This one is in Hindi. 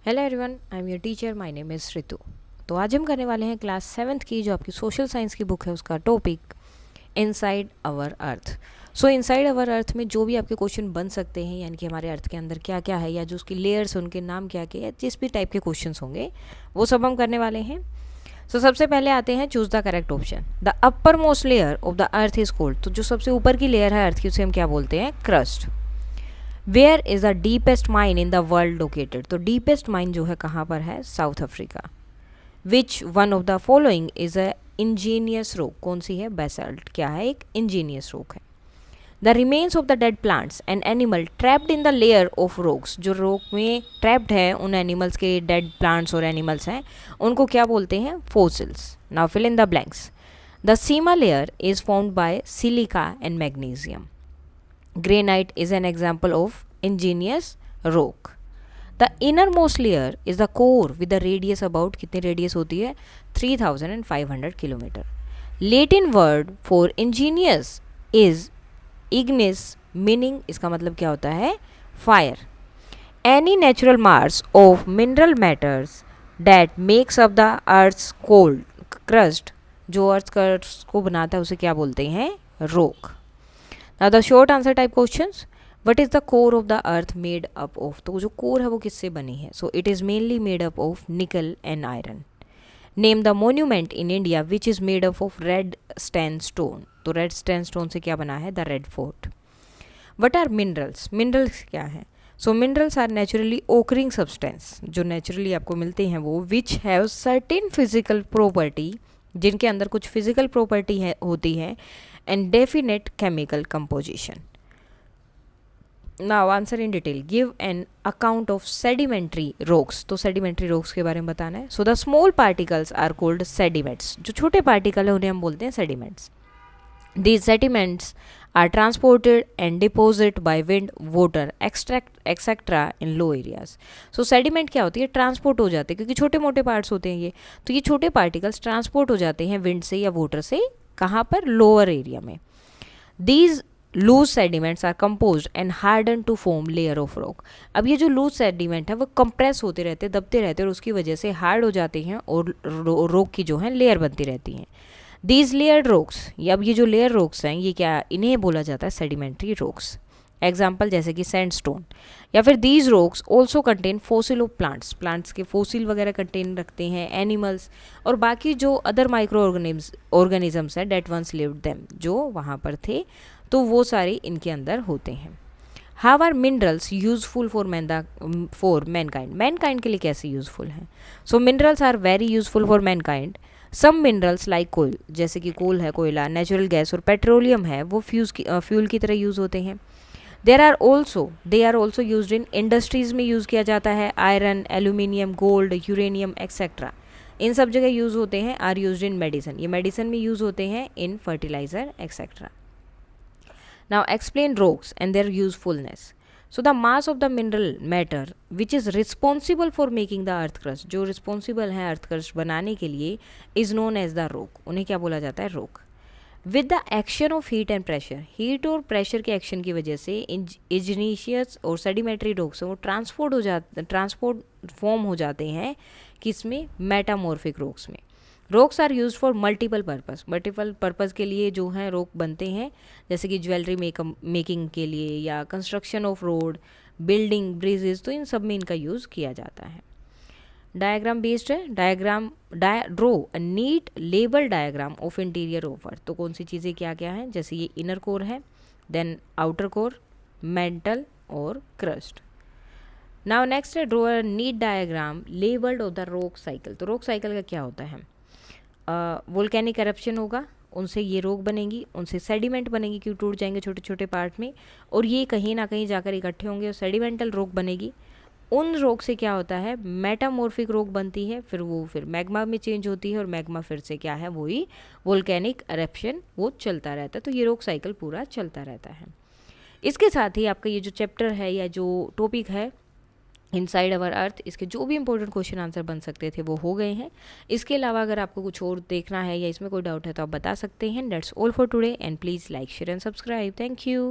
Hello everyone, I am your teacher, my name is Ritu. तो आज हम करने वाले हैं क्लास 7th की जो आपकी सोशल साइंस की बुक है उसका topic inside our earth. So inside our earth में जो भी आपके क्वेश्चन बन सकते हैं, यानी कि हमारे अर्थ के अंदर क्या क्या है या जो उसकी लेयर्स हैं उनके नाम क्या क्या है, जिस भी टाइप के क्वेश्चंस होंगे वो सब हम करने वाले हैं। सो सबसे पहले आते हैं choose the correct option. The upper most layer of the earth is cold. तो जो सबसे ऊपर की लेयर है अर्थ की उसे हम क्या बोलते हैं? Crust. Where is the deepest mine in the world located. तो डीपेस्ट माइन जो है कहाँ पर है? South Africa. Which one of the following is a igneous rock. कौन सी है? बेसाल्ट। क्या है? एक इंजीनियस रॉक है। The remains of the dead plants and animal trapped in the layer of rocks. जो रॉक में ट्रैप्ड है उन एनिमल्स के, डेड प्लांट्स और एनिमल्स हैं, उनको क्या बोलते हैं? Fossils. Now fill in the blanks. The sima layer is formed by silica and magnesium. Granite is an example of ingenious rock. The innermost layer is the core with the radius about, कितनी radius होती है? 3500 kilometre. Latin word for ingenious is ignis, meaning इसका मतलब क्या होता है? Fire. Any natural mass of mineral matters that makes up the earth's cold crust, जो अर्थ क्रस्ट को बनाता है उसे क्या बोलते हैं? rock. Now the short answer type questions. What is the core of the earth made up of? तो जो core है वो किससे बनी है? So it is mainly made up of nickel and iron. Name the monument in India which is made up of red sandstone. तो red sandstone से क्या बना है? The Red Fort. What are minerals? Minerals क्या है? So minerals are naturally occurring substance, जो naturally आपको मिलते हैं वो, which have certain physical property, जिनके अंदर कुछ फिजिकल प्रॉपर्टी है होती है, and definite chemical composition. Now answer in detail. Give an account of sedimentary rocks. तो सेडिमेंट्री रॉक्स के बारे में बताना है. So the small particles are called sediments. जो छोटे पार्टिकल है उन्हें हम बोलते हैं sediments. These sediments are transported and deposit by wind, water, etcetera in low areas. So sediment क्या होती है? ट्रांसपोर्ट हो जाते हैं, क्योंकि छोटे मोटे पार्ट्स होते हैं ये, तो ये छोटे पार्टिकल्स ट्रांसपोर्ट हो जाते हैं विंड से या वाटर से. कहाँ पर? लोअर एरिया में. These loose sediments are composed and harden to form layer of rock. अब ये जो लूज सेडिमेंट है वो कंप्रेस होते रहते हैं, दबते रहते हैं, और उसकी वजह से हार्ड हो जाते हैं और रॉक की जो है लेयर बनती रहती हैं. दीज लेयर रॉक्स, अब ये जो लेयर रॉक्स हैं ये क्या, इन्हें बोला जाता है सेडिमेंट्री रॉक्स. एग्जाम्पल जैसे कि सैंडस्टोन. या फिर these rocks also contain fossil of plants. Plants के फोसिल वगैरह कंटेन रखते हैं, एनिमल्स और बाकी जो अदर माइक्रो ऑर्गेनिजम्स हैं डेट वंस लिव्ड देम, जो वहाँ पर थे, तो वो सारे इनके अंदर होते हैं. How are minerals useful for mankind. Mankind के लिए कैसे यूजफुल हैं? So minerals are very useful for mankind. Some minerals like coal, जैसे कि कोल है, कोयला, नेचुरल गैस और पेट्रोलियम है, वो फ्यूल की तरह यूज़ होते हैं. They are also use in industries में यूज़ किया जाता है. Iron, aluminium, gold, uranium etcetera, इन सब जगह यूज़ होते हैं. आर यूज इन मेडिसिन, ये मेडिसिन में यूज़ होते हैं, in fertiliser etcetera. Now explain rocks and their usefulness. So the mass of the mineral matter which is responsible for making the earth crust, जो रिस्पॉन्सिबल है अर्थ क्रस्ट बनाने के लिए, is known as the rock. उन्हें क्या बोला जाता है? Rock. With the action of heat and pressure, heat और प्रेशर के एक्शन की वजह से इग्निशियस और सेडिमेंट्री रॉक्स वो ट्रांसपोर्ट फॉर्म हो जाते हैं किसमें? मेटामॉर्फिक रॉक्स में. Rocks are use for multiple purpose के लिए जो हैं रॉक बनते हैं, जैसे कि ज्वेलरी मेकिंग के लिए या construction of road, building, bridges, तो इन सब में इनका यूज़ किया जाता है. डायग्राम बेस्ड है. Draw a neat label diagram of interior of earth. तो कौन सी चीज़ें क्या क्या हैं? जैसे ये इनर कोर है, देन आउटर कोर, मेंटल और क्रस्ट. नाउ नेक्स्ट है draw a neat diagram labelled of the rock cycle. तो रॉक साइकिल का क्या होता है? वोल्केनिक करप्शन होगा, उनसे ये रॉक बनेगी, उनसे सेडिमेंट बनेगी, क्यों टूट जाएंगे छोटे छोटे पार्ट में, और ये कहीं ना कहीं जाकर इकट्ठे होंगे और सेडिमेंटल रॉक बनेगी. उन रॉक से क्या होता है? मेटामॉर्फिक रॉक बनती है, फिर मैग्मा में चेंज होती है, और मैग्मा फिर से क्या है? वही वोल्केनिक एरप्शन वो चलता रहता है. तो ये रॉक साइकिल पूरा चलता रहता है. इसके साथ ही आपका ये जो चैप्टर है या जो टॉपिक है इनसाइड अवर अर्थ, इसके जो भी इंपॉर्टेंट क्वेश्चन आंसर बन सकते थे वो हो गए हैं. इसके अलावा अगर आपको कुछ और देखना है या इसमें कोई डाउट है तो आप बता सकते हैं. That's all for today and please like, share and subscribe. Thank you.